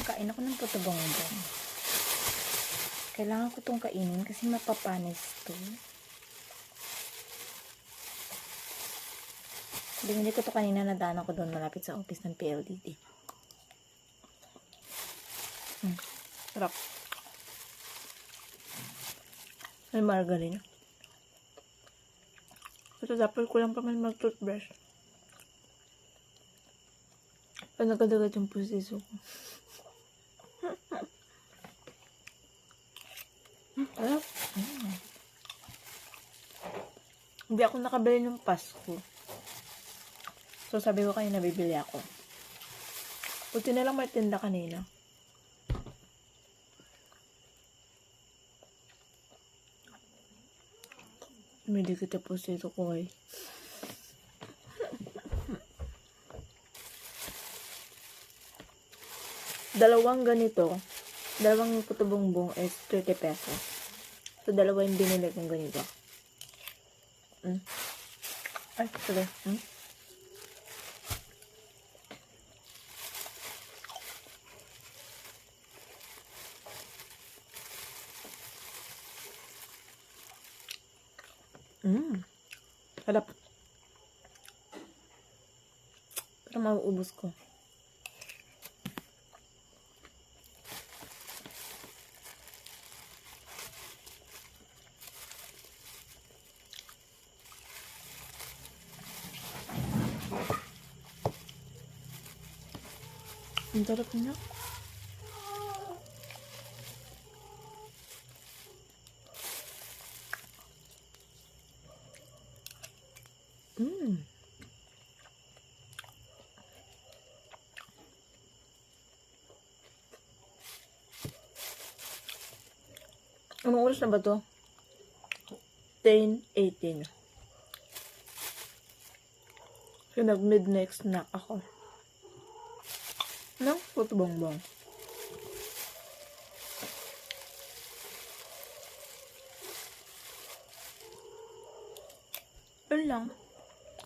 Kakain ako ng puto bongbong. Kailangan ko itong kainin kasi mapapanis to. Binili ko to kanina, nadaan ako doon malapit sa office ng PLDT. Sarap. May margarine. Ito dapat ko lang pa man mag-toothbrush. Panagadagat yung pusiso ko. Sarap. Hindi ako nakabili ng Pasko. So sabi ko kayo nabibili ako. Buti na lang may tinda kanina. Medikit na pusiso ko eh. Dalawang ganito, dalawang puto bongbong is 30 pesos. So, dalawa yung binili kong ganito. Ay, sorry. Harap. Pero mauubos ko. Ang sarap niya. Anong oras na ba to? 10:18. So, nag-midnight snack ako. No? Puto bongbong. Yun lang.